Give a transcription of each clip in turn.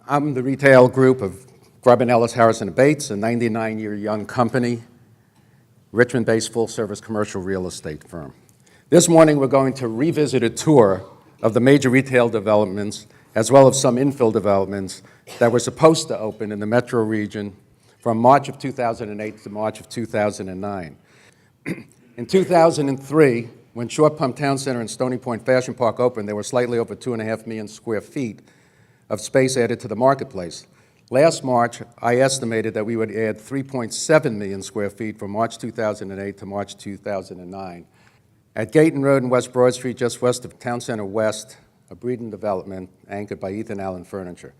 I'm the retail group of Grubb & Ellis, Harrison & Bates, a 99-year young company, Richmond-based full-service commercial real estate firm. This morning, we're going to revisit a tour of the major retail developments, as well as some infill developments that were supposed to open in the metro region from March of 2008 to March of 2009. In 2003, when Short Pump Town Center and Stony Point Fashion Park opened, there were slightly over 2.5 million square feet of space added to the marketplace. Last March, I estimated that we would add 3.7 million square feet from March 2008 to March 2009. At Gayton Road and West Broad Street, just west of Town Center West, a breeding development anchored by Ethan Allen Furniture.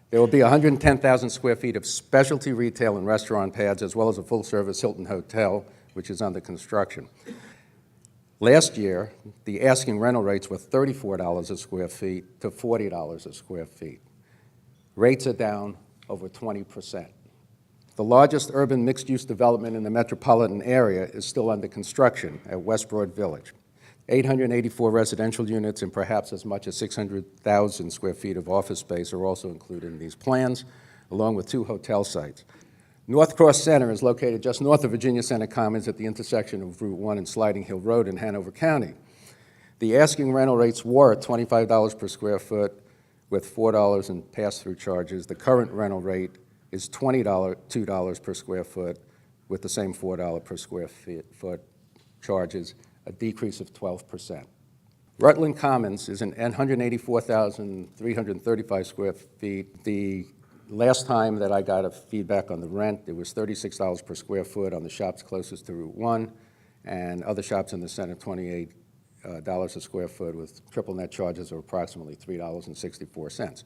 There will be 110,000 square feet of specialty retail and restaurant pads, as well as a full-service Hilton Hotel, which is under construction. Last year, the asking rental rates were $34 a square feet to $40 a square feet. Rates are down over 20%. The largest urban mixed-use development in the metropolitan area is still under construction at West Broad Village. 884 residential units and perhaps as much as 600,000 square feet of office space are also included in these plans, along with 2 hotel sites. North Cross Center is located just north of Virginia Center Commons at the intersection of Route 1 and Sliding Hill Road in Hanover County. The asking rental rates were $25 per square foot with $4 in pass-through charges. The current rental rate is $22 per square foot with the same $4 per square foot charges, a decrease of 12%. Rutland Commons is an 184,335 square feet. The last time that I got a feedback on the rent, it was $36 per square foot on the shops closest to Route 1, and other shops in the center, $28 a square foot with triple net charges of approximately $3.64.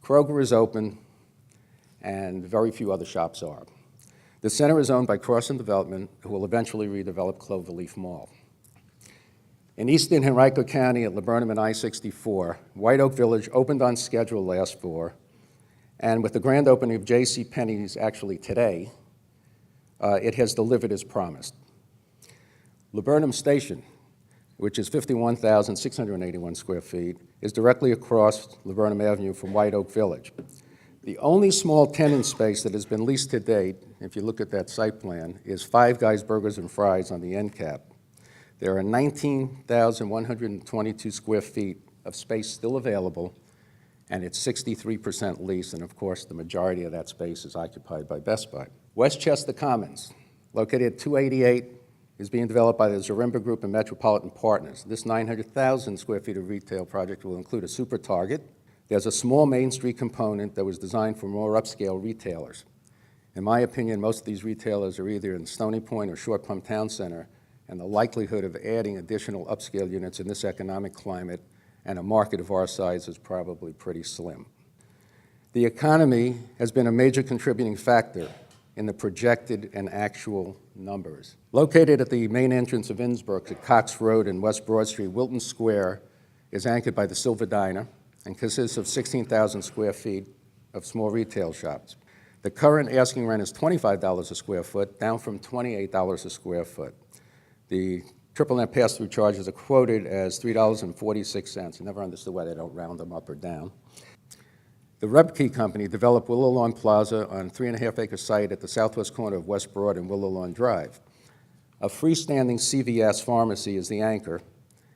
Kroger is open, and very few other shops are. The center is owned by Crossan Development, who will eventually redevelop Cloverleaf Mall. In eastern Henrico County at Laburnum and I-64, White Oak Village opened on schedule last fall, and with the grand opening of JCPenney's actually today, it has delivered as promised. Laburnum Station, which is 51,681 square feet, is directly across Laburnum Avenue from White Oak Village. The only small tenant space that has been leased to date, if you look at that site plan, is Five Guys Burgers and Fries on the end cap. There are 19,122 square feet of space still available, and it's 63% leased, and of course, the majority of that space is occupied by Best Buy. Westchester Commons, located at 288, is being developed by the Zarimba Group and Metropolitan Partners. This 900,000 square feet of retail project will include a Super Target. There's a small Main Street component that was designed for more upscale retailers. In my opinion, most of these retailers are either in Stony Point or Short Pump Town Center, and the likelihood of adding additional upscale units in this economic climate and a market of our size is probably pretty slim. The economy has been a major contributing factor in the projected and actual numbers. Located at the main entrance of Innsbrook at Cox Road and West Broad Street, Wilton Square is anchored by the Silver Diner and consists of 16,000 square feet of small retail shops. The current asking rent is $25 a square foot, down from $28 a square foot. The triple net pass-through charges are quoted as $3.46. I never understood why they don't round them up or down. The Rebke Company developed Willow Lawn Plaza on a 3.5-acre site at the southwest corner of West Broad and Willow Lawn Drive. A freestanding CVS pharmacy is the anchor,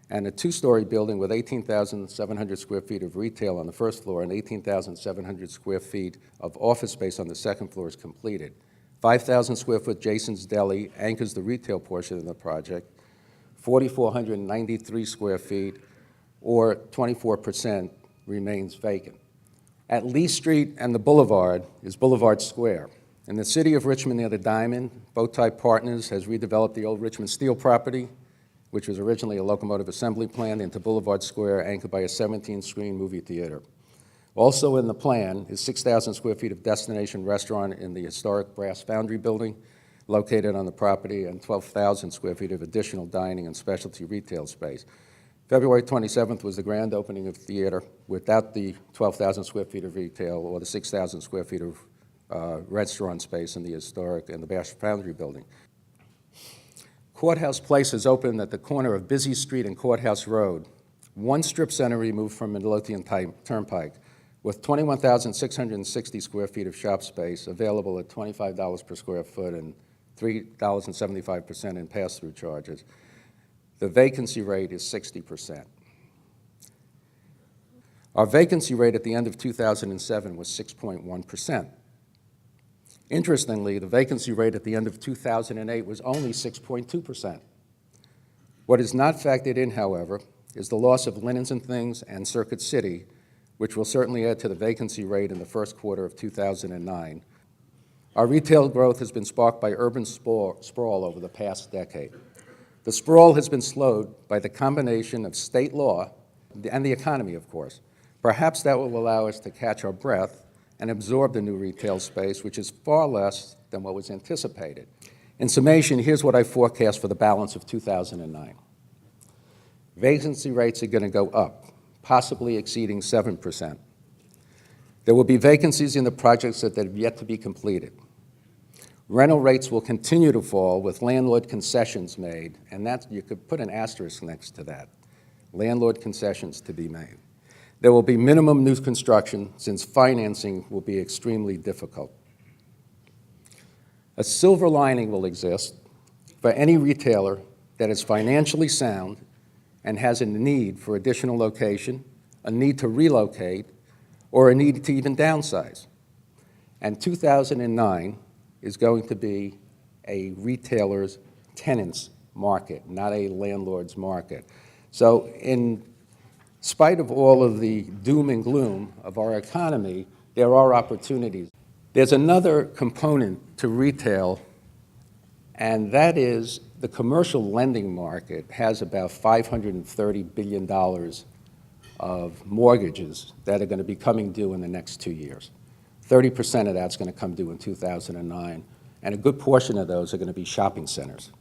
and a 2-story building with 18,700 square feet of retail on the first floor and 18,700 square feet of office space on the second floor is completed. 5,000 square foot Jason's Deli anchors the retail portion of the project. 4,493 square feet, or 24%, remains vacant. At Lee Street and the Boulevard is Boulevard Square. In the city of Richmond near the Diamond, Bowtie Partners has redeveloped the old Richmond Steel property, which was originally a locomotive assembly plant, into Boulevard Square, anchored by a 17-screen movie theater. Also in the plan is 6,000 square feet of destination restaurant in the historic Brass Foundry building located on the property, and 12,000 square feet of additional dining and specialty retail space. February 27th was the grand opening of the theater without the 12,000 square feet of retail or the 6,000 square feet of restaurant space in the historic and the Brass Foundry building. Courthouse Place is open at the corner of Busy Street and Courthouse Road, one strip center removed from Midlothian Turnpike. with 21,660 square feet of shop space available at $25 per square foot and $3.75% in pass-through charges, the vacancy rate is 60%. Our vacancy rate at the end of 2007 was 6.1%. Interestingly, the vacancy rate at the end of 2008 was only 6.2%. What is not factored in, however, is the loss of Linens and Things and Circuit City, which will certainly add to the vacancy rate in the first quarter of 2009. Our retail growth has been sparked by urban sprawl over the past decade. The sprawl has been slowed by the combination of state law and the economy, of course. Perhaps that will allow us to catch our breath and absorb the new retail space, which is far less than what was anticipated. In summation, here's what I forecast for the balance of 2009. Vacancy rates are going to go up, possibly exceeding 7%. There will be vacancies in the projects that have yet to be completed. Rental rates will continue to fall with landlord concessions made, and that you could put an asterisk next to that. Landlord concessions to be made. There will be minimum new construction since financing will be extremely difficult. A silver lining will exist for any retailer that is financially sound and has a need for additional location, a need to relocate, or a need to even downsize. And 2009 is going to be a retailer's tenant's market, not a landlord's market. So in spite of all of the doom and gloom of our economy, there are opportunities. There's another component to retail, and that is the commercial lending market has about $530 billion of mortgages that are going to be coming due in the next 2 years. 30% of that's going to come due in 2009, and a good portion of those are going to be shopping centers.